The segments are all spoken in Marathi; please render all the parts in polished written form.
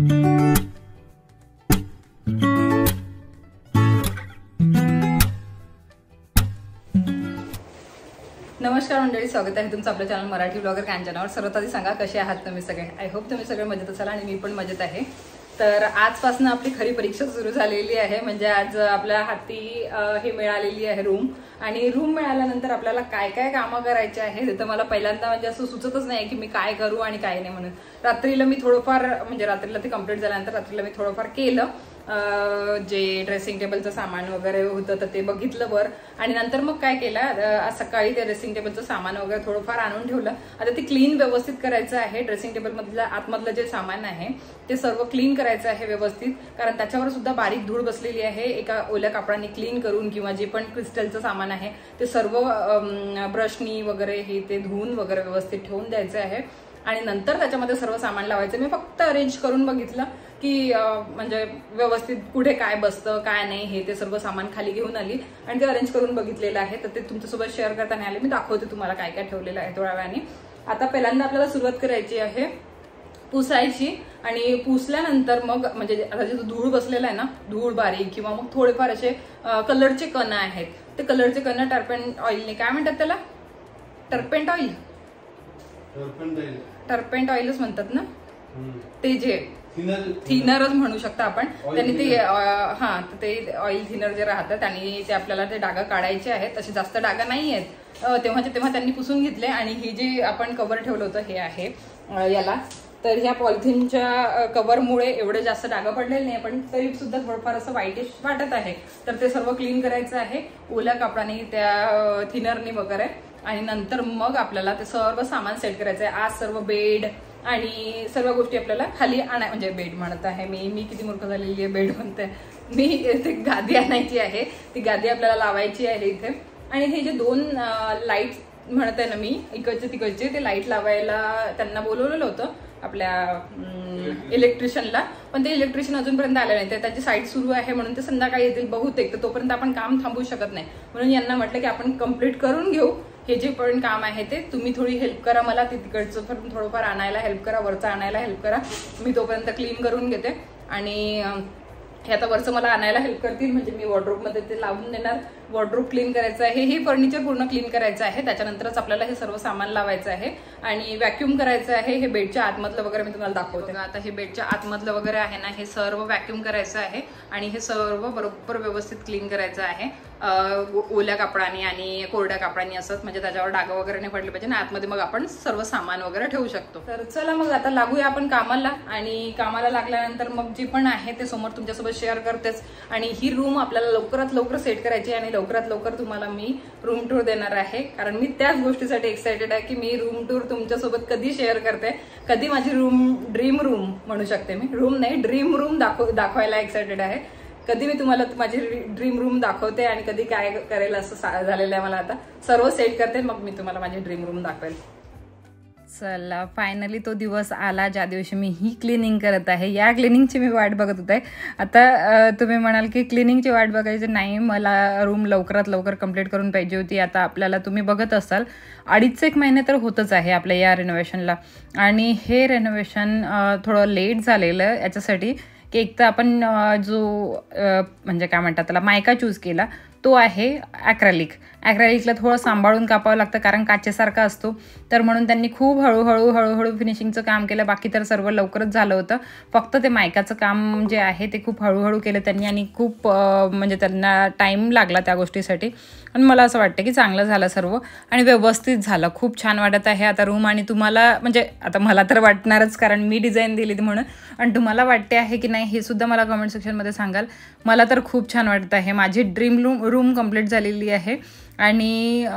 नमस्कार मंडळी, स्वागत आहे तुमचं आपल्या चॅनल मराठी ब्लॉगर कांचनावर। सर्वात आधी सांगा कसे आहात तुम्ही सगळे। आय होप तुम्ही सगळे मजेत असाल आणि मी पण मजेत आहे। तर आजपासून आपली खरी परीक्षा सुरू झालेली आहे। म्हणजे आज आपल्या हाती हे मिळालेली आहे रूम, आणि रूम मिळाल्यानंतर आपल्याला काय काय कामं करायचे आहे ते तर मला पहिल्यांदा म्हणजे असं सुचतच नाही की मी काय करू आणि काय नाही म्हणून। रात्रीला मी थोडंफार म्हणजे रात्रीला ते कंप्लीट झाल्यानंतर रात्रीला मी थोडंफार केलं, जे ड्रेसिंग टेबलचं सामान वगैरे होतं तर ते बघितलं वर, आणि नंतर मग काय केलं, आज सकाळी ते ड्रेसिंग टेबलचं सामान वगैरे थोडंफार आणून ठेवलं। आता ते क्लीन व्यवस्थित करायचं आहे। ड्रेसिंग टेबल मधलं आतमधलं जे सामान आहे ते सर्व क्लीन करायचं आहे व्यवस्थित, कारण त्याच्यावर सुद्धा बारीक धूळ बसलेली आहे। एका ओल्या कापडाने क्लीन करून किंवा जे पण क्रिस्टलचं सामान आहे ते सर्व ब्रशनी वगैरे हे ते धुवून वगैरे व्यवस्थित ठेवून द्यायचं आहे, आणि नंतर त्याच्यामध्ये सर्व सामान लावायचं। मी फक्त अरेंज करून बघितलं की म्हणजे व्यवस्थित कुठे काय बसतं काय नाही हे ते सर्व सामान खाली घेऊन आली आणि ते अरेंज करून बघितलेलं आहे। तर ते तुमच्यासोबत शेअर करताना आले, मी दाखवते तुम्हाला काय काय ठेवलेलं आहे थोड्या वेळाने। आता पहिल्यांदा आपल्याला सुरुवात करायची आहे पुसायची, आणि पुसल्यानंतर मग म्हणजे आता जे धूळ बसलेला आहे ना, धूळ बारीक किंवा मग थोडेफार असे कलरचे कण आहेत, ते कलरचे कण टर्पेंट ऑइलने, काय म्हणतात त्याला, टर्पेंट ऑइल, टर्पेंट ऑइलच म्हणतात ना, ते जे थिनरच म्हणू शकता आपण। त्यांनी ते ते ऑइल थिनर जे राहतात आणि ते आपल्याला ते डागा काढायचे आहेत। तसे जास्त डागा नाही आहेत तेव्हा त्यांनी पुसून घेतले। आणि हे जे आपण कव्हर ठेवलं होतं हे आहे याला, तर ह्या पॉलिथिनच्या कव्हरमुळे एवढे जास्त डागा पडलेले नाही, पण तरी सुद्धा थोडंफार असं व्हाईटिश वाटत आहे। तर ते सर्व क्लीन करायचं आहे ओल्या कापडाने, त्या थिनरने वगैरे, आणि नंतर मग आपल्याला ते सर्व सामान सेट करायचं आहे। आज सर्व बेड आणि सर्व गोष्टी आपल्याला खाली आणाय, म्हणजे बेड म्हणत आहे मी किती मूर्ख झालेली आहे, बेड म्हणते मी, ते गादी आणायची आहे, ती गादी आपल्याला लावायची आहे इथे। आणि हे जे दोन लाईट म्हणत आहे ना मी, इकडचे तिकडचे, ते लाईट लावायला त्यांना बोलवलेलं होतं आपल्या इलेक्ट्रिशियनला, पण ते इलेक्ट्रिशियन अजूनपर्यंत आले नाही। त्याची साईट सुरू आहे म्हणून ते संध्याकाळी येतील बहुतेक, तर तोपर्यंत आपण काम थांबवू शकत नाही, म्हणून यांना म्हटलं की आपण कम्प्लीट करून घेऊ हे जे पण काम आहे ते। तुम्ही थोडी हेल्प करा मला, ते तिकडचं पण थोडंफार आणायला हेल्प करा, वरचं आणायला हेल्प करा, मी तोपर्यंत क्लीन करून घेते। आणि हे आता वरचं मला आणायला हेल्प करतील, म्हणजे मी वॉर्डरोब मध्ये ते लावून देणार। वॉर्डरोब क्लीन करायचं आहे, हे फर्निचर पूर्ण क्लीन करायचं आहे, त्याच्यानंतरच आपल्याला हे सर्व सामान लावायचं आहे आणि व्हॅक्यूम करायचं आहे। हे बेडच्या आतमधलं वगैरे मी तुम्हाला दाखवते। आता हे बेडच्या आतमधलं वगैरे आहे ना, हे सर्व व्हॅक्यूम करायचं आहे आणि हे सर्व बरोबर व्यवस्थित क्लीन करायचं आहे ओल्या कापडाने आणि कोरड्या कापडाने असत, म्हणजे त्याच्यावर डाग वगैरे नाही पडले पाहिजे, आणि आतमध्ये मग आपण सर्व सामान वगैरे ठेवू शकतो। तर चला मग आता लागूया आपण कामाला, आणि कामाला लागल्यानंतर मग जे पण आहे ते समोर तुमच्यासोबत शेअर करतेच। आणि ही रूम आपल्याला लवकरात लवकर सेट करायची आणि लवकरात लवकर तुम्हाला मी रूम टूर देणार आहे, कारण मी त्याच गोष्टीसाठी एक्सायटेड आहे की मी रूम टूर तुमच्यासोबत कधी शेअर करते, कधी माझी रूम ड्रीम रूम म्हणू शकते मी, रूम नाही ड्रीम रूम दाखवायला एक्सायटेड आहे। कधी मी तुम्हाला माझी ड्रीम रूम दाखवते आणि कधी काय करेल असं झालेलं आहे मला। आता सर्व सेट करते मग मी तुम्हाला माझी ड्रीम रूम दाखवेल। चला फायनली तो दिवस आला ज्या दिवशी मी ही क्लिनिंग करत आहे। या क्लिनिंगची मी वाट बघत होते। आता तुम्ही म्हणाल की क्लिनिंगची वाट बघायची नाही, मला रूम लवकरात लवकर कंप्लीट करून पाहिजे होती। आता आपल्याला तुम्ही बघत असाल 2.5 महिने तर होतच आहे आपल्या या रेनोव्हेशनला, आणि हे रेनोव्हेशन थोडं लेट झालेलं याच्यासाठी की एक तर आपण जो म्हणजे काय म्हणतात त्याला मायका चूज केला तो आहे ॲक्रेलिकला थोडं सांभाळून कापावं लागतं, कारण काचेसारखा असतो, तर म्हणून त्यांनी खूप हळूहळू फिनिशिंगचं काम केलं। बाकी तर सर्व लवकरच झालं होतं, फक्त ते मायकाचं काम जे आहे ते खूप हळूहळू केलं त्यांनी, आणि खूप म्हणजे त्यांना टाईम लागला त्या गोष्टीसाठी। पण मला असं वाटतं की चांगलं झालं सर्व आणि व्यवस्थित झालं, खूप छान वाटत आहे आता रूम। आणि तुम्हाला म्हणजे आता मला तर वाटणारच, कारण मी डिझाईन दिली म्हणून, आणि तुम्हाला वाटते आहे की नाही हे सुद्धा मला कमेंट सेक्शनमध्ये सांगाल। मला तर खूप छान वाटत आहे, माझी ड्रीम रूम कंप्लीट झालेली आहे आणि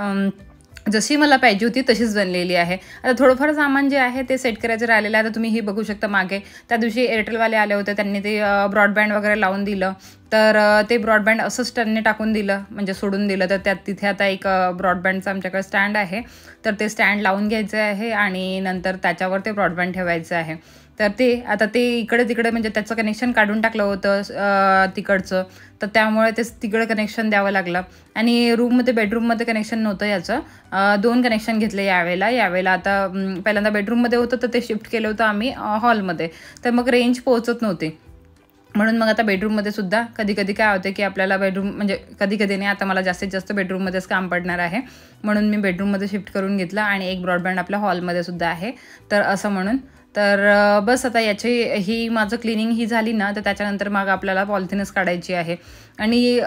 जशी मला पाहिजे होती तशीच बनलेली आहे। आता थोडंफार सामान जे आहे ते सेट करायचं राहिलेलं आहे। आता तुम्ही हे बघू शकता, मागे त्या दिवशी एअरटेलवाले आले होते, त्यांनी ते ब्रॉडबँड वगैरे लावून दिलं, तर ते ब्रॉडबँड असंच त्यांनी टाकून दिलं, म्हणजे सोडून दिलं। तर तिथे आता एक ब्रॉडबँडचं आमच्याकडे स्टँड आहे, तर ते स्टँड लावून घ्यायचं आहे आणि नंतर त्याच्यावर ते ब्रॉडबँड ठेवायचं आहे। तर ते आता ते इकडे तिकडे म्हणजे त्याचं कनेक्शन काढून टाकलं होतं तिकडचं, तर त्यामुळे ते तिकडे कनेक्शन द्यावं लागलं. आणि रूममध्ये बेडरूममध्ये कनेक्शन नव्हतं याचं, 2 कनेक्शन घेतले यावेळेला. आता पहिल्यांदा बेडरूममध्ये होतं तर ते शिफ्ट केलं होतं आम्ही हॉलमध्ये, तर मग रेंज पोहोचत नव्हती. म्हणून मग आता बेडरूममध्ये सुद्धा कधी कधी काय होते की आपल्याला बेडरूम म्हणजे कधी कधी नाही, आता मला जास्तीत जास्त बेडरूममध्येच काम पडणार आहे, म्हणून मी बेडरूममध्ये शिफ्ट करून घेतलं. आणि एक ब्रॉडबँड आपल्या हॉलमध्ये सुद्धा आहे, तर असं म्हणून. तर बस आता याची ही माझं क्लिनिंग ही झाली ना, तर त्याच्यानंतर मग आपल्याला पॉलिथिनच काढायची आहे. आणि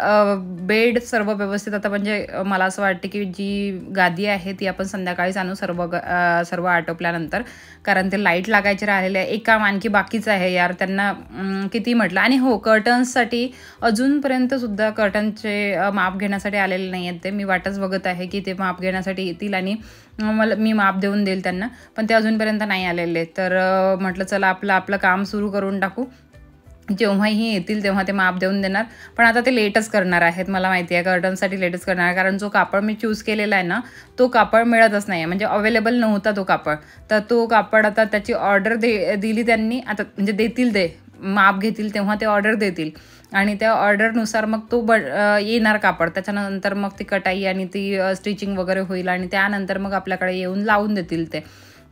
बेड सर्व व्यवस्थित आता म्हणजे मला असं वाटते की जी गादी आहे ती आपण संध्याकाळीच आणू सर्व आटोपल्यानंतर, कारण ते लाईट लागायचे राहिलेले आहे. एक काम आणखी बाकीचं आहे यार, त्यांना किती म्हटलं. आणि हो, कर्टन्ससाठी अजूनपर्यंत सुद्धा कर्टनचे माप घेण्यासाठी आलेले नाही आहेत ते. मी वाटच बघत आहे की ते माप घेण्यासाठी येतील आणि मी माप देऊन देईल त्यांना, पण ते अजूनपर्यंत नाही आलेले. तर म्हटलं चला आपलं काम सुरू करून टाकू, जेव्हाही येतील तेव्हा ते माप देऊन देणार. पण आता ते लेटच करणार आहेत, मला माहिती आहे कर्टनसाठी लेटच करणार आहे, कारण जो कापड मी चूज केलेला आहे ना तो कापड मिळतच नाही, म्हणजे अवेलेबल नव्हता तो कापड. तर तो कापड आता त्याची ऑर्डर दिली त्यांनी, आता म्हणजे देतील, ते माप घेतील तेव्हा ते ऑर्डर देतील आणि त्या ऑर्डरनुसार मग तो येणार कापड. त्याच्यानंतर मग ती कटाई आणि ती स्टिचिंग वगैरे होईल आणि त्यानंतर मग आपल्याकडे येऊन लावून देतील ते.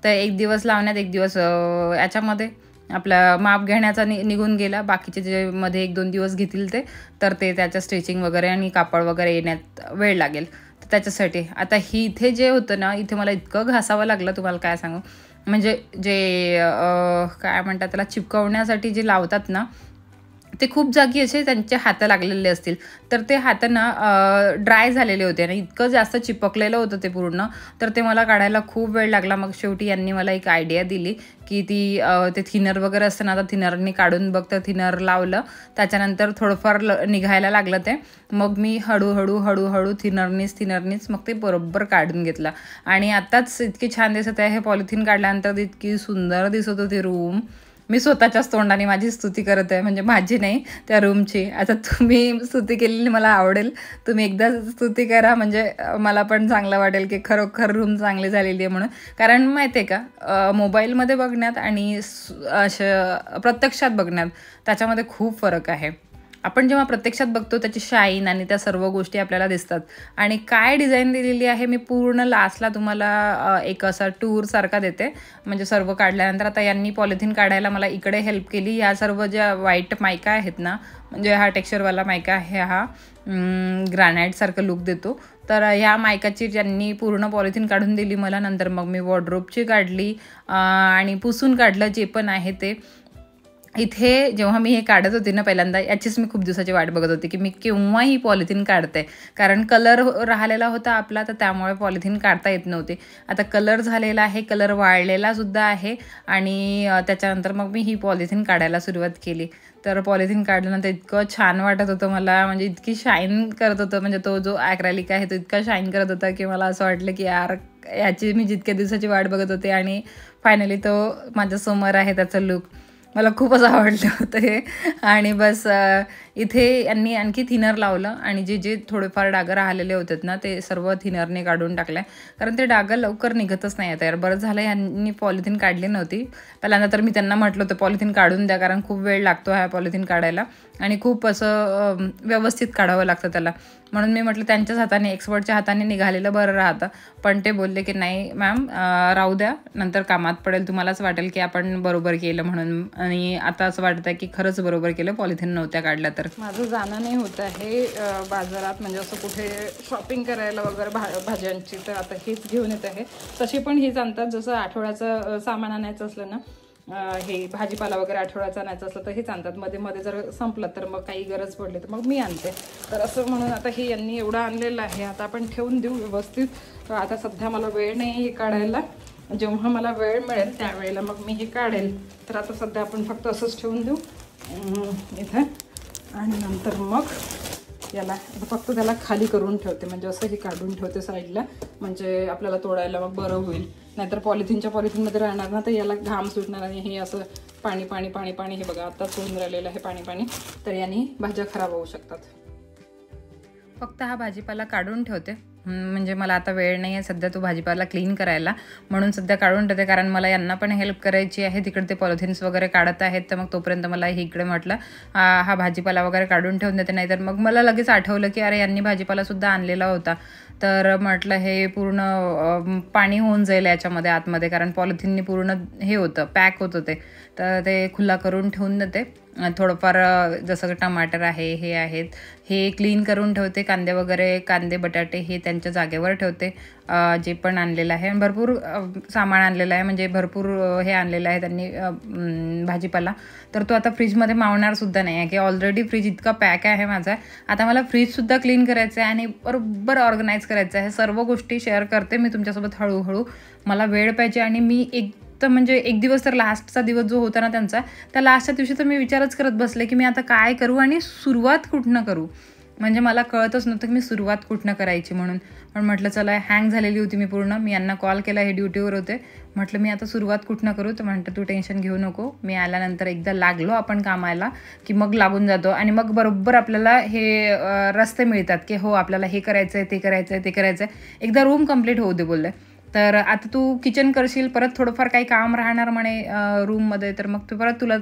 तर एक दिवस लावण्यात, एक दिवस याच्यामध्ये आपला माप घेण्याचा निघून गेला. बाकीचे जे मध्ये 1-2 दिवस घेतील ते, तर ते त्याचं स्टिचिंग वगैरे आणि कापड वगैरे येण्यात वेळ लागेल. तर त्याच्यासाठी आता इथे जे होतं ना, इथे मला इतकं घासावं लागलं, तुम्हाला काय सांगू. म्हणजे जे काय म्हणतात त्याला, चिपकवण्यासाठी जे लावतात ना, ते खूप जागी असे त्यांचे हात लागलेले असतील, तर ते हात ना ड्राय झालेले होते आणि इतकं जास्त चिपकलेलं होतं ते पूर्ण, तर ते मला काढायला खूप वेळ लागला. मग शेवटी यांनी मला एक आयडिया दिली की ते थिनर वगैरे असतं ना, आता थिनरनी काढून बघ. तर थिनर लावलं, त्याच्यानंतर थोडंफार निघायला लागलं ते. मग मी हळूहळू थिनरनीच मग ते बरोबर काढून घेतलं. आणि आत्ताच इतकी छान दिसत आहे, हे पॉलिथिन काढल्यानंतर इतकी सुंदर दिसत होती रूम. मी स्वतःच्याच तोंडाने माझी स्तुती करत आहे, म्हणजे माझी नाही, त्या रूमची. आता तुम्ही स्तुती केलेली मला आवडेल, तुम्ही एकदा स्तुती करा, म्हणजे मला पण चांगलं वाटेल की खरोखर रूम चांगली झालेली आहे म्हणून. कारण माहिती आहे का, मोबाईलमध्ये बघण्यात आणि असं प्रत्यक्षात बघण्यात त्याच्यामध्ये खूप फरक आहे. आपण जेव्हा प्रत्यक्षात बघतो त्याची शाईन आणि त्या सर्व गोष्टी आपल्याला दिसतात. आणि काय डिझाईन दिलेली आहे मी पूर्ण लास्टला तुम्हाला एक असा टूरसारखा देते, म्हणजे सर्व काढल्यानंतर. आता यांनी पॉलिथिन काढायला मला इकडे हेल्प केली. ह्या सर्व ज्या व्हाईट मायका आहेत ना, म्हणजे हा टेक्स्चरवाला मायका आहे, हा ग्रॅनाईटसारखं लुक देतो. तर ह्या मायकाची ज्यांनी पूर्ण पॉलिथिन काढून दिली मला. नंतर मग मी वॉर्डरोबची काढली आणि पुसून काढलं जे पण आहे ते. इथे जेव्हा मी हे काढत होते ना पहिल्यांदा, याचीच मी खूप दिवसाची वाट बघत होती की मी केव्हा ही पॉलिथिन काढते, कारण कलर राहिलेला होता आपला, तर त्यामुळे पॉलिथिन काढता येत नव्हते. आता कलर झालेला आहे, कलर वाळलेला सुद्धा आहे. आणि त्याच्यानंतर मग मी ही पॉलिथिन काढायला सुरुवात केली. तर पॉलिथिन काढल्यानंतर इतकं छान वाटत होतं मला, म्हणजे इतकी शाईन करत होतं, म्हणजे तो जो ॲक्रेलिक आहे तो इतका शाईन करत होता की मला असं वाटलं की यार, याची मी जितक्या दिवसाची वाट बघत होते आणि फायनली तो माझ्यासमोर आहे, त्याचा लुक. मला खूपच आवडलं होतं हे. आणि बस इथे यांनी आणखी थिनर लावलं आणि जे थोडेफार डागं राहिलेले होते ना, ते सर्व थिनरने काढून टाकले, कारण ते डागं लवकर निघतच नाही आहेत यार. बरं झालं यांनी पॉलिथिन काढली नव्हती पहिल्यांदा, तर मी त्यांना म्हटलं होतं पॉलिथिन काढून द्या, कारण खूप वेळ लागतो हा पॉलिथिन काढायला आणि खूप असं व्यवस्थित काढावं लागतं त्याला. म्हणून मी म्हटलं त्यांच्याच हाताने, एक्सपर्टच्या हाताने निघालेलं बरं राहतं. पण ते बोलले की नाही मॅम, राहू द्या, नंतर कामात पडेल, तुम्हालाच वाटेल की आपण बरोबर केलं म्हणून. आणि आता असं वाटतं आहे की खरंच बरोबर केलं, पॉलिथिन नव्हत्या काढल्या तर. माझं जाणं नाही होत आहे बाजारात, म्हणजे असं कुठे शॉपिंग करायला वगैरे भाज्यांची, तर आता हेच घेऊन येत आहे. तसे पण हेच आणतात, जसं आठवड्याचं सामान आणायचं असलं ना, हे भाजीपाला वगैरे आठवड्याचा आणायचं असलं तर हेच आणतात. मध्ये जर संपलं तर मग काही गरज पडली तर मग मी आणते. तर असं म्हणून आता हे यांनी एवढं आणलेलं आहे, आता आपण ठेवून देऊ व्यवस्थित. आता सध्या मला वेळ नाही हे काढायला, जेव्हा मला वेळ मिळेल त्यावेळेला मग मी हे काढेल. तर आता सध्या आपण फक्त असंच ठेवून देऊ इथं. आणि नंतर मग याला फक्त त्याला खाली करून ठेवते, म्हणजे असं हे काढून ठेवते साईडला, म्हणजे आपल्याला तोडायला मग बरं होईल. नाहीतर पॉलिथिनमध्ये राहणार ना, तर याला घाम सुटणार आणि हे असं पाणी हे बघा आता होऊन राहिलेलं आहे पाणी, तर याने भाज्या खराब होऊ शकतात. फक्त हा भाजीपाला काढून ठेवते म्हणजे मला आता वेळ नाही आहे सध्या तो भाजीपाला क्लीन करायला, म्हणून सध्या काढून ठेवते, कारण मला यांना पण हेल्प करायची आहे. तिकडे ते पॉलिथिन्स वगैरे काढत आहेत, तर मग तोपर्यंत मला इकडे म्हटलं हा भाजीपाला वगैरे काढून ठेवून देते. नाहीतर मग मला लगेच आठवलं की अरे यांनी भाजीपालासुद्धा आणलेला होता, तर म्हटलं हे पूर्ण पाणी होऊन जाईल याच्यामध्ये आतमध्ये, कारण पॉलिथिननी पूर्ण हे होतं, पॅक होतं ते, तर ते खुला करून ठेवून देते. थोडंफार जसं टमाटर आहे, हे आहेत, हे क्लीन करून ठेवते. कांदे वगैरे, कांदे बटाटे हे त्यांच्या जागेवर ठेवते. जे पण आणलेलं आहे, भरपूर सामान आणलेलं आहे, म्हणजे भरपूर हे आणलेलं आहे त्यांनी भाजीपाला, तर तो आता फ्रीजमध्ये मावणारसुद्धा नाही आहे, की ऑलरेडी फ्रीज इतका पॅक आहे माझा. आता मला फ्रीजसुद्धा क्लीन करायचं आहे आणि बरोबर ऑर्गनाईज करायचं आहे. सर्व गोष्टी शेअर करते मी तुमच्यासोबत हळूहळू. मला वेळ पाहिजे आणि मी तर म्हणजे एक दिवस तर लास्टचा दिवस जो होता ना त्यांचा, त्या लास्टच्या दिवशी तर मी विचारच करत बसले की मी आता काय करू आणि सुरुवात कुठनं करू. म्हणजे मला कळतच नव्हतं की मी सुरुवात कुठनं करायची म्हणून. पण म्हटलं चला, हँग झालेली होती मी पूर्ण. मी यांना कॉल केला, हे ड्युटीवर होते. म्हटलं मी आता सुरुवात कुठनं करू, तर म्हणतं तू टेन्शन घेऊ नको, मी आल्यानंतर एकदा लागलो आपण कामाला की मग लागून जातो आणि मग बरोबर आपल्याला हे रस्ते मिळतात की हो आपल्याला हे करायचं आहे, ते करायचं आहे, ते करायचं आहे. एकदा रूम कंप्लीट होऊ दे बोलले. तर आता तू किचन करशील, परत थोडंफार काही काम राहणार म्हणे रूममध्ये, तर मग परत तुला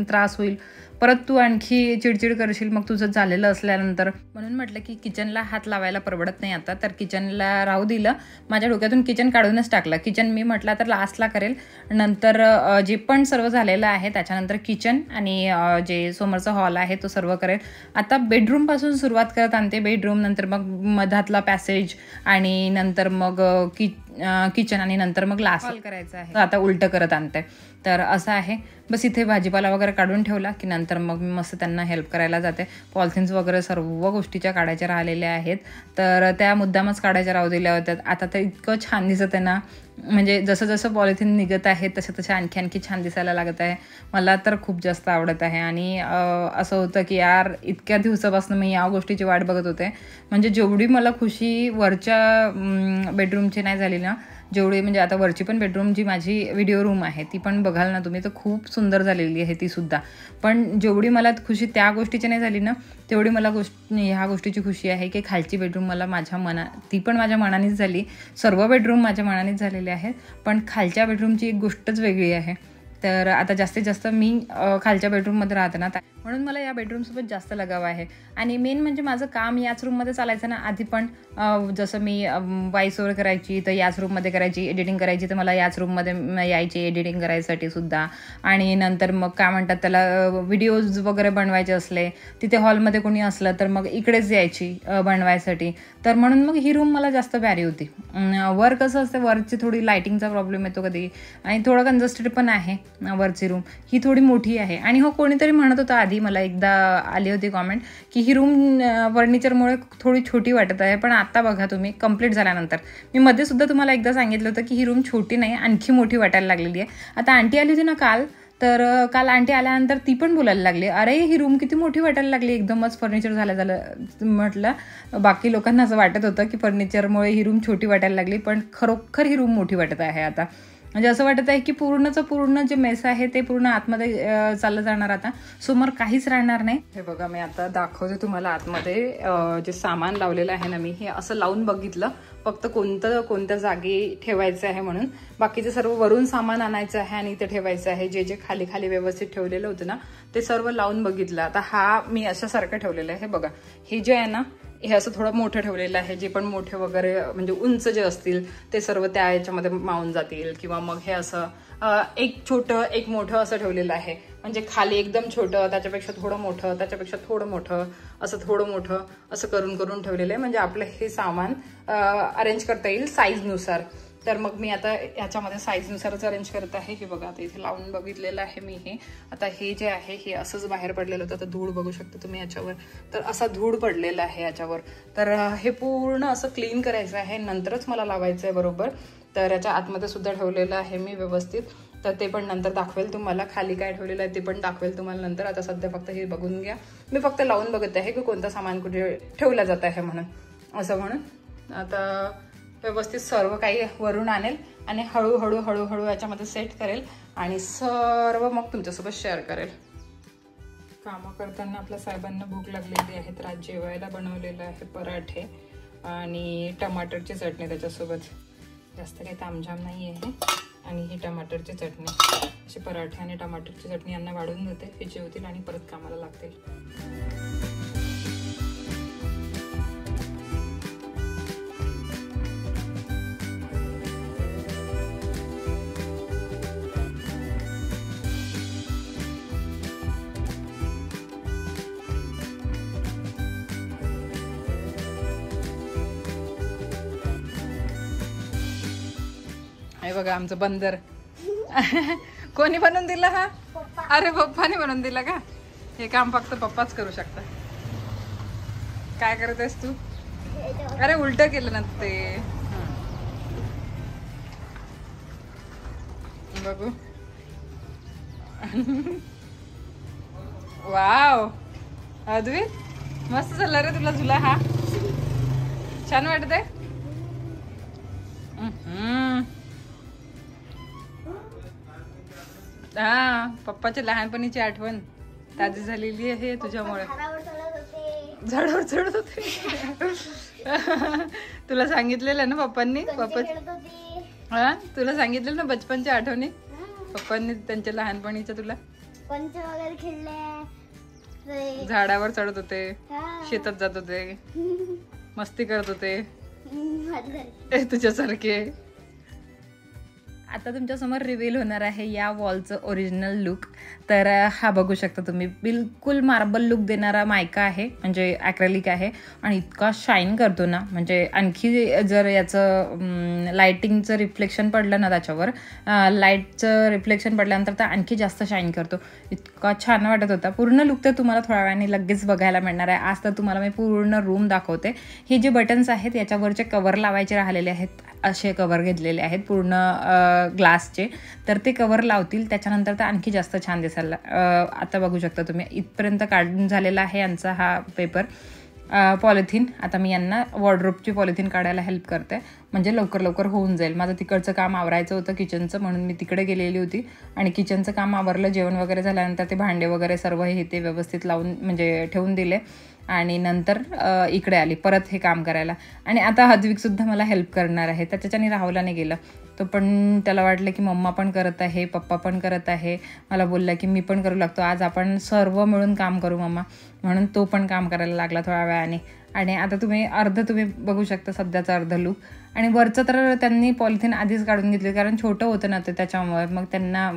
त्रास होईल, परत तू आणखी चिडचिड करशील मग तुझं झालेलं असल्यानंतर. म्हणून म्हटलं की किचनला हात लावायला परवडत नाही आता, तर किचनला राहू दिलं. माझ्या डोक्यातून किचन काढूनच टाकलं. किचन मी म्हटलं तर लास्टला करेल, नंतर जे पण सर्व झालेलं आहे त्याच्यानंतर किचन आणि जे समोरचा हॉल आहे तो सर्व करेल. आता बेडरूमपासून सुरुवात करत आणते. बेडरूम, नंतर मग मधातला पॅसेज आणि नंतर मग किचन आणि नंतर मग लास्ट करायचं आहे. आता उलटं करत आणते. तर असं आहे. बस इथे भाजीपाला वगैरे काढून ठेवला की नंतर मग मी मस्त त्यांना हेल्प करायला जाते. पॉलिथिन्स वगैरे सर्व गोष्टीच्या काढायच्या राहिलेल्या आहेत, तर त्या मुद्दामच काढायच्या राहू दिल्या होत्या. आता तर इतकं छान दिसत आहे ना, म्हणजे जसं जसं पॉलिथिन निघत आहे तसं तसं आणखी छान दिसायला लागत आहे. मला तर खूप जास्त आवडत आहे. आणि असं होतं की यार इतक्या दिवसापासून मी या गोष्टीची वाट बघत होते. म्हणजे जेवढी मला खुशी वरच्या बेडरूमची नाही झाली ना, जेवढी म्हणजे आता वरची पण बेडरूम जी माझी व्हिडिओ रूम आहे ती पण बघाल ना तुम्ही, तर खूप सुंदर झालेली आहे ती सुद्धा. पण जेवढी मला खुशी त्या गोष्टीची नाही झाली ना, तेवढी मला ह्या गोष्टीची खुशी आहे की खालची बेडरूम मला ती पण माझ्या मनानेच झाली. सर्व बेडरूम माझ्या मनानेच झालेले आहेत, पण खालच्या बेडरूमची एक गोष्टच वेगळी आहे. तर आता जास्तीत जास्त मी खालच्या बेडरूममध्ये राहते ना, म्हणून मला या बेडरूमसोबत जास्त लगाव आहे. आणि मेन म्हणजे माझं काम याच रूममध्ये चालायचं ना आधी, पण जसं मी व्हॉइस ओव्हर करायची तर याच रूममध्ये करायची, एडिटिंग करायची तर मला याच रूममध्ये यायची एडिटिंग करायसाठी सुद्धा. आणि नंतर मग काय म्हणतात त्याला, व्हिडिओज वगैरे बनवायचे असले, तिथे हॉलमध्ये कोणी असलं तर मग इकडेच यायची बनवायसाठी. तर म्हणून मग ही रूम मला जास्त प्यारी होती. वर कसं असतं, वरची थोडी लाईटिंगचा प्रॉब्लेम येतो कधी, आणि थोडं कंजस्टेड पण आहे वरची रूम. ही थोडी मोठी आहे. आणि हो, कोणीतरी म्हणत होतं आधी, मला एकदा आली होती कॉमेंट की ही रूम फर्निचरमुळे थोडी छोटी वाटत आहे. पण आता बघा तुम्ही, कंप्लीट झाल्यानंतर, मी मध्ये सुद्धा तुम्हाला एकदा सांगितलं होतं की ही रूम छोटी नाही, आणखी मोठी वाटायला लागलेली आहे. आता आंटी आली होती ना काल, तर काल आंटी आल्यानंतर ती पण बोलायला लागली, अरे ही रूम किती मोठी वाटायला लागली, एकदमच फर्निचर झालं. म्हटलं बाकी लोकांना असं वाटत होतं की फर्निचरमुळे ही रूम छोटी वाटायला लागली, पण खरोखर ही रूम मोठी वाटत आहे आता. म्हणजे असं वाटत आहे की पूर्णचं पूर्ण जे मेस आहे ते पूर्ण आतमध्ये चाललं जाणार. आता समोर काहीच राहणार नाही. हे बघा, मी आता दाखवते तुम्हाला आतमध्ये जे सामान लावलेलं आहे ना, मी हे असं लावून बघितलं, फक्त कोणत्या जागी ठेवायचं आहे म्हणून. बाकीचं सर्व वरून सामान आणायचं आहे आणि इथे ठेवायचं आहे. जे खाली खाली व्यवस्थित ठेवलेलं होतं ना, ते सर्व लावून बघितलं. आता हा मी अशासारखं ठेवलेलं आहे. हे बघा, हे जे आहे ना, हे असं थोडं मोठं ठेवलेलं आहे. जे पण मोठे वगैरे म्हणजे उंच जे असतील ते सर्व त्या याच्यामध्ये मावून जातील. किंवा मग हे असं एक छोटं एक मोठं असं ठेवलेलं आहे. म्हणजे खाली एकदम छोटं, त्याच्यापेक्षा थोडं मोठं, त्याच्यापेक्षा थोडं मोठं, असं थोडं मोठं असं करून ठेवलेलं आहे. म्हणजे आपलं हे सामान अरेंज करता येईल साईजनुसार. तर मग मी आता ह्याच्यामध्ये साईजनुसारच अरेंज करत आहे. हे बघा, आता इथे लावून बघितलेलं आहे मी हे. आता हे जे आहे हे असंच बाहेर पडलेलं होतं. तर धूळ बघू शकता तुम्ही याच्यावर, तर असा धूळ पडलेला आहे याच्यावर. तर हे पूर्ण असं क्लीन करायचं आहे, नंतरच मला लावायचं आहे बरोबर. तर याच्या आतमध्ये सुद्धा ठेवलेलं आहे मी व्यवस्थित, तर ते पण नंतर दाखवेल तुम्हाला. खाली काय ठेवलेलं आहे ते पण दाखवेल तुम्हाला नंतर. आता सध्या फक्त हे बघून घ्या. मी फक्त लावून बघत आहे की कोणतं सामान कुठे ठेवलं जात आहे म्हणून, असं म्हणून. आता व्यवस्थित सर्व काही वरून आणेल आणि हळूहळू याच्यामध्ये सेट करेल आणि सर्व मग तुमच्यासोबत शेअर करेल. कामं करताना आपल्या साहेबांना भूक लागलेली आहे, तर आज जेवायला बनवलेलं आहे पराठे. आणि टमाटरची चटणी त्याच्यासोबत. जास्त काही तामझाम नाही आहे. आणि ही टमाटरची चटणी, अशी पराठे आणि टमाटरची चटणी यांना वाढून देते, हे जेवतील आणि परत कामाला लागतील. हे बघा आमचं बंदर. कोणी बनवून दिलं हा? अरे पप्पाने बनवून दिला का? हे काम फक्त पप्पाच करू शकता. काय करत आहेस तू? अरे उलट केलं ना ते. बघू. वाव अद्वित, मस्त झाला रे तुला झुला हा. छान वाटतंय. हा, पप्पाच्या लहानपणीची आठवण ताजी झालेली आहे तुझ्यामुळे. झाडावर चढत होते. तुला सांगितलेलं ना पप्पांनी. हा, तुला सांगितलेलं ना बचपनच्या आठवणी पप्पांनी त्यांच्या लहानपणीच्या. तुला पंच वगैरे खेळले, झाडावर चढत होते, शेतात जात होते, मस्ती करत होते तुझ्यासारखे. आता तुमच्यासमोर रिव्हील होणार आहे या वॉलचं ओरिजिनल लुक. तर हा बघू शकता तुम्ही, बिलकुल मार्बल लुक देणारा मायका आहे, म्हणजे ॲक्रेलिक आहे आणि इतका शाईन करतो ना, म्हणजे आणखी जर याचं लाईटिंगचं रिफ्लेक्शन पडलं ना त्याच्यावर, लाईटचं रिफ्लेक्शन पडल्यानंतर तर आणखी जास्त शाईन करतो. इतका छान वाटत होता. पूर्ण लुक तर तुम्हाला थोड्या वेळाने लगेच बघायला मिळणार आहे. आज तर तुम्हाला मी पूर्ण रूम दाखवते. हे जे बटन्स आहेत याच्यावरचे कवर लावायचे राहिलेले आहेत, असे कवर घेतलेले आहेत पूर्ण ग्लासचे, तर ते कवर लावतील त्याच्यानंतर तर आणखी जास्त छान दिसायला. आता बघू शकता तुम्ही, इथपर्यंत काढून झालेला आहे यांचा हा पेपर पॉलिथिन. आता मी यांना वॉर्डरोबची पॉलिथिन काढायला हेल्प करते, म्हणजे लवकर लवकर होऊन जाईल. माझं तिकडचं काम आवरायचं होतं किचनचं, म्हणून मी तिकडे गेलेली होती आणि किचनचं काम आवरलं. जेवण वगैरे झाल्यानंतर ते भांडे वगैरे सर्व हे ते व्यवस्थित लावून म्हणजे ठेवून दिले आणि नंतर इकडे आली परत हे काम करायला. आणि आता हद्विकसुद्धा मला हेल्प करणार आहे, त्याच्याने राहुला नाही गेलं. तो पण त्याला वाटलं की मम्मा पण करत आहे, पप्पा पण करत आहे, मला बोलला की मी पण करू लागतो, आज आपण सर्व मिळून काम करू मम्मा, म्हणून तो पण काम करायला लागला थोड्या वेळाने. आणि आता तुम्ही बघू शकता सध्याचा अर्ध लूक. आणि वरचं तर त्यांनी पॉलिथिन आधीच काढून घेतली, कारण छोटं होतं ना ते, त्याच्यामुळे मग त्यांना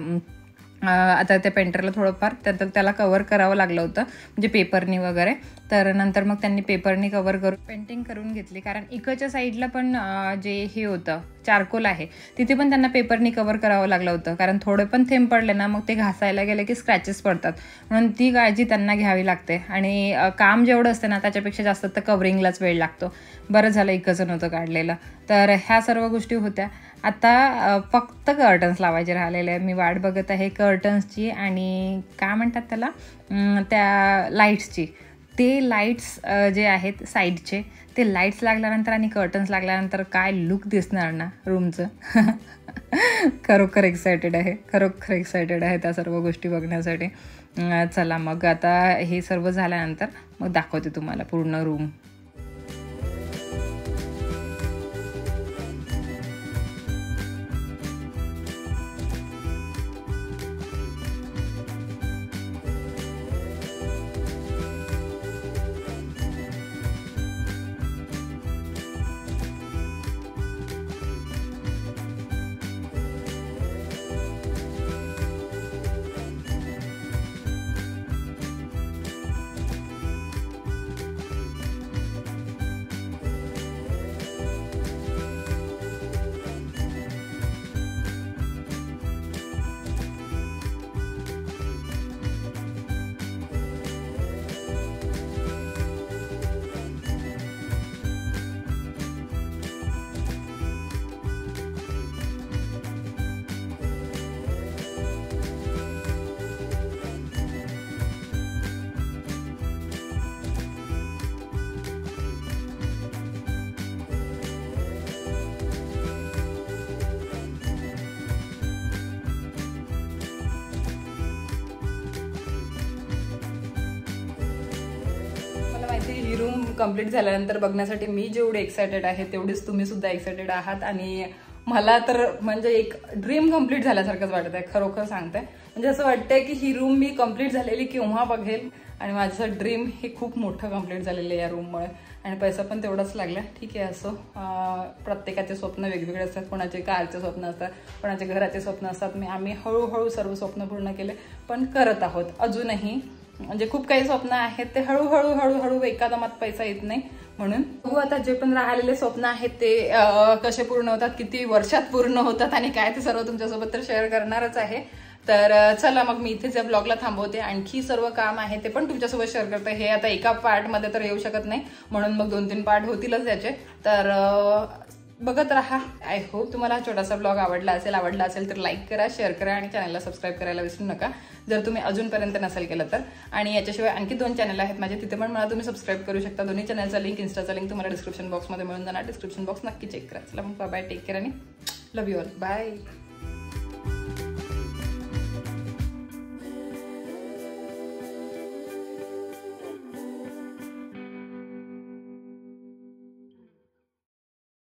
आता त्या पेंटरला थोडंफार त्याला कवर करावं लागलं होतं, म्हणजे पेपरनी वगैरे. तर नंतर मग त्यांनी पेपरनी कवर करून पेंटिंग करून घेतली, कारण इकडच्या साईडला पण जे हे होतं चारकोल आहे तिथे पण त्यांना पेपरनी कवर करावं लागलं होतं, कारण थोडे पण थेंब पडले ना मग ते घासायला गेले की स्क्रॅचेस पडतात, म्हणून ती काळजी त्यांना घ्यावी लागते. आणि काम जेवढं असतं ना त्याच्यापेक्षा जास्त तर कवरिंगलाच वेळ लागतो. बरं झालं एकच नव्हतं काढलेलं. तर ह्या सर्व गोष्टी होत्या. आता फक्त कर्टन्स लावायचे राहिलेले आहे. मी वाट बघत आहे कर्टन्सची आणि काय म्हणतात त्याला, त्या लाईट्सची. ते लाईट्स जे आहेत साईडचे, ते लाईट्स लागल्यानंतर आणि कर्टन्स लागल्यानंतर काय लुक दिसणार ना रूमचं. खरोखर एक्सायटेड आहे त्या सर्व गोष्टी बघण्यासाठी. चला मग आता हे सर्व झाल्यानंतर मग दाखवते तुम्हाला पूर्ण रूम. कम्प्लीट झाल्यानंतर बघण्यासाठी मी जेवढे एक्सायटेड आहे तेवढीच तुम्ही सुद्धा एक्सायटेड आहात. आणि मला तर म्हणजे एक ड्रीम कम्प्लीट झाल्यासारखंच वाटत आहे, खरोखर सांगते. म्हणजे असं वाटतंय की ही रूम मी कम्प्लीट झालेली केव्हा बघेल. आणि माझं ड्रीम हे खूप मोठं कम्प्लीट झालेलं आहे या रूममुळे. आणि पैसा पण तेवढाच लागला. ठीक आहे, असं प्रत्येकाचे स्वप्न वेगवेगळे असतात. कोणाचे कारचे स्वप्न असतात, कोणाचे घराचे स्वप्न असतात. आम्ही हळूहळू सर्व स्वप्न पूर्ण केले, पण करत आहोत अजूनही. म्हणजे खूप काही स्वप्न आहेत ते हळूहळू एकादमात पैसा येत नाही. म्हणून बघू आता जे पण राहिलेले स्वप्न आहेत ते कसे पूर्ण होतात, किती वर्षात पूर्ण होतात आणि काय ते सर्व तुमच्यासोबत तर शेअर करणारच आहे. तर चला मग मी इथेच या ब्लॉगला थांबवते. आणखी सर्व काम आहे ते पण तुमच्यासोबत शेअर करते. हे आता एका पार्टमध्ये तर येऊ शकत नाही, म्हणून मग 2-3 पार्ट होतीलच याचे. तर बघत राहा. आय होप तुम्हाला हा छोटासा ब्लॉग आवडला असेल तर लाईक करा, शेअर करा आणि चॅनलला सबस्क्राईब करायला विसरू नका जर तुम्ही अजूनपर्यंत नसेल केलं तर. आणि याच्याशिवाय आणखी 2 चॅनल आहेत माझे, तिथे पण मला तुम्ही सबस्क्राईब करू शकता. दोन्ही चॅनलचा लिंक, इन्स्टाचा लिंक तुम्हाला डिस्क्रिप्शन बॉक्समध्ये मिळून जाणार. डिस्क्रिप्शन बॉक्स नक्की चेक करा. चला मग बाय, टेक केअर आणि लव्ह यू ऑल. बाय.